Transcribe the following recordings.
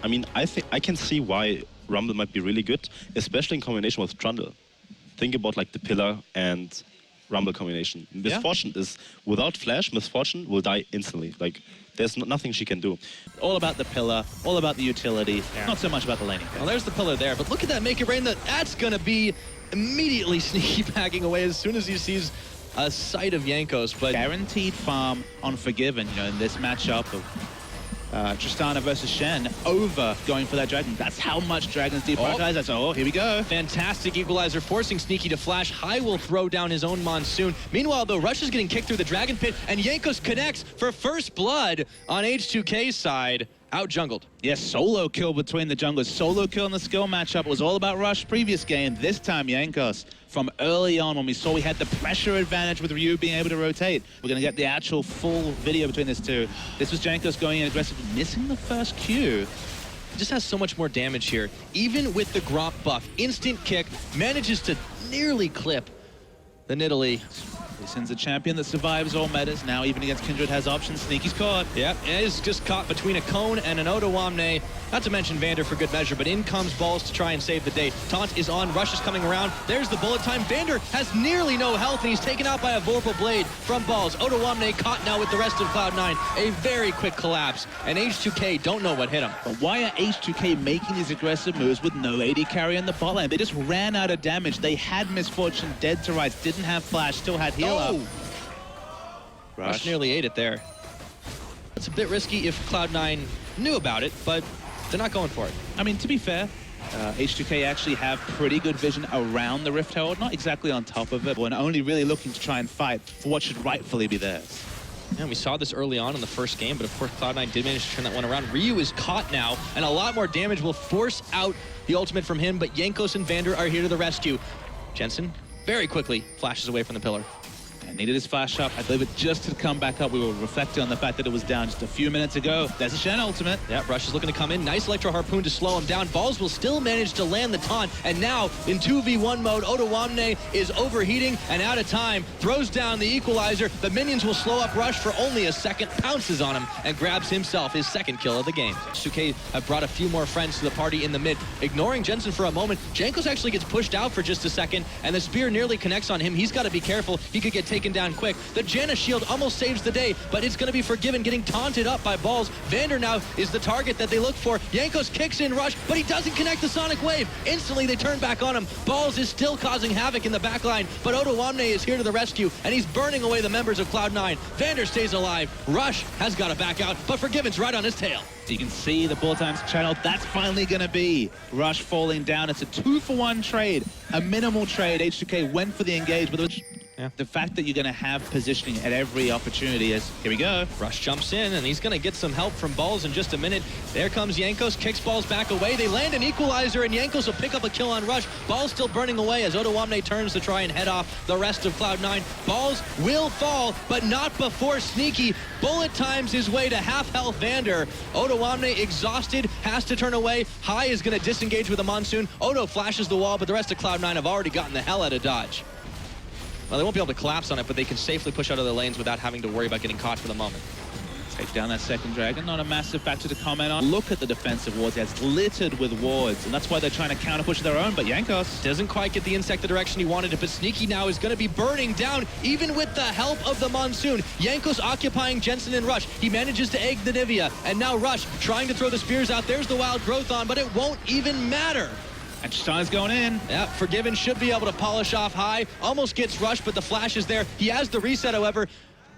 I mean, I think I can see why Rumble might be really good, especially in combination with Trundle. Think about like the Pillar and Rumble combination. Misfortune is, without Flash, Misfortune will die instantly. Like, there's nothing she can do. All about the Pillar, all about the utility, not so much about the laning. Well, there's the Pillar there, but look at that Make It Rain. That's going to be immediately sneaky backing away as soon as he sees a sight of Jankos. But guaranteed farm on Forgiven, you know, in this matchup of Tristana versus Shen over going for that dragon. That's how much dragons deprioritize. That's, oh, here we go. Fantastic equalizer, forcing Sneaky to flash. Hai will throw down his own Monsoon. Meanwhile, though, Rush is getting kicked through the dragon pit, and Jankos connects for first blood on H2K's side. Out jungled. Yes, solo kill between the junglers. Solo kill in the skill matchup was all about Rush previous game. This time, Jankos, from early on when we saw we had the pressure advantage with Ryu being able to rotate. We're going to get the actual full video between these two. This was Jankos going in aggressively, missing the first Q. He just has so much more damage here. Even with the Gromp buff, instant kick, manages to nearly clip the Nidalee. Lucian's a champion that survives all metas. Now even against Kindred has options. Sneaky's caught. Yep, it is just caught between a Cone and an Odoamne. Not to mention Vander for good measure, but in comes Balls to try and save the day. Taunt is on, Rush is coming around. There's the bullet time. Vander has nearly no health, and he's taken out by a Vorpal Blade from Balls. Odoamne caught now with the rest of Cloud9. A very quick collapse, and H2K don't know what hit him. But why are H2K making these aggressive moves with no AD carry in the bot lane? They just ran out of damage. They had Misfortune dead to rights, didn't have Flash, still had heal up. Rush nearly ate it there. It's a bit risky if Cloud9 knew about it, but they're not going for it. I mean, to be fair, H2K actually have pretty good vision around the Rift Herald, not exactly on top of it, but only really looking to try and fight for what should rightfully be theirs. Yeah, we saw this early on in the first game, but of course Cloud9 did manage to turn that one around. Ryu is caught now, and a lot more damage will force out the ultimate from him, but Jankos and Vander are here to the rescue. Jensen very quickly flashes away from the pillar. Needed his flash up. I believe it just had come back up. We were reflecting on the fact that it was down just a few minutes ago. There's a Shen ultimate. Yeah, Rush is looking to come in. Nice Electro Harpoon to slow him down. Balls will still manage to land the taunt. And now, in 2v1 mode, Odoamne is overheating and out of time. Throws down the equalizer. The minions will slow up Rush for only a second. Pounces on him and grabs himself his second kill of the game. H2K have brought a few more friends to the party in the mid. Ignoring Jensen for a moment, Jankos actually gets pushed out for just a second, and the spear nearly connects on him. He's got to be careful. He could get taken down quick. The Janna shield almost saves the day, but it's going to be Forgiven getting taunted up by Balls. Vander now is the target that they look for. Jankos kicks in Rush, but he doesn't connect the Sonic Wave. Instantly, they turn back on him. Balls is still causing havoc in the backline, but Odoamne is here to the rescue, and he's burning away the members of Cloud9. Vander stays alive. Rush has got to back out, but Forgiven's right on his tail. You can see the bullet times channel. That's finally going to be Rush falling down. It's a 2-for-1 trade, a minimal trade. H2K went for the engage, but the fact that you're going to have positioning at every opportunity is, here we go. Rush jumps in, and he's going to get some help from Balls in just a minute. There comes Jankos, kicks Balls back away. They land an equalizer, and Jankos will pick up a kill on Rush. Balls still burning away as Odoamne turns to try and head off the rest of Cloud9. Balls will fall, but not before Sneaky bullet times his way to half health Vander. Odoamne, exhausted, has to turn away. Hai is going to disengage with a Monsoon. Odo flashes the wall, but the rest of Cloud9 have already gotten the hell out of dodge. Well, they won't be able to collapse on it, but they can safely push out of their lanes without having to worry about getting caught for the moment. Take down that second dragon, not a massive factor to comment on. Look at the defensive wards, it's littered with wards, and that's why they're trying to counter push their own, but Jankos doesn't quite get the insect the direction he wanted it, but Sneaky now is going to be burning down, even with the help of the Monsoon. Jankos occupying Jensen and Rush. He manages to egg the Anivia, and now Rush trying to throw the spears out. There's the Wild Growth on, but it won't even matter. And Tristana's going in. Yeah, Forgiven should be able to polish off Hai. Almost gets rushed, but the flash is there. He has the reset, however.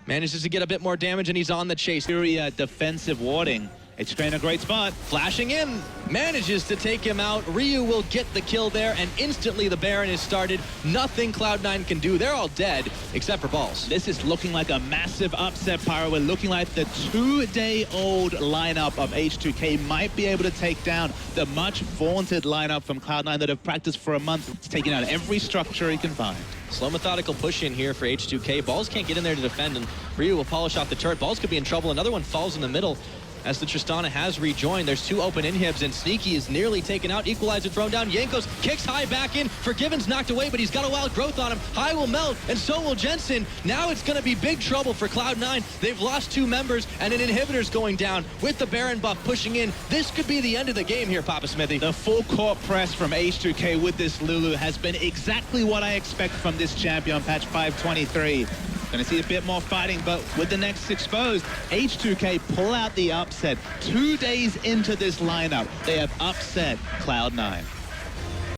Manages to get a bit more damage, and he's on the chase. Fury defensive warding. It's in a great spot. Flashing in, manages to take him out. Ryu will get the kill there, and instantly the Baron is started. Nothing Cloud9 can do. They're all dead, except for Balls. This is looking like a massive upset, Pyro. We're looking like the 2-day-old lineup of H2K might be able to take down the much vaunted lineup from Cloud9 that have practiced for a month. It's taking out every structure he can find. Slow methodical push in here for H2K. Balls can't get in there to defend, and Ryu will polish off the turret. Balls could be in trouble. Another one falls in the middle. as the Tristana has rejoined. There's 2 open inhibs, and Sneaky is nearly taken out. Equalizer thrown down. Jankos kicks Hai back in. Forgiven's knocked away, but he's got a wild growth on him. Hai will melt, and so will Jensen. Now it's going to be big trouble for Cloud9. They've lost 2 members, and an inhibitor's going down with the Baron buff pushing in. This could be the end of the game here, Papa Smithy. The full court press from H2K with this Lulu has been exactly what I expect from this champion, patch 523. Going to see a bit more fighting, but with the next exposed, H2K pull out the upset. 2 days into this lineup, they have upset Cloud9.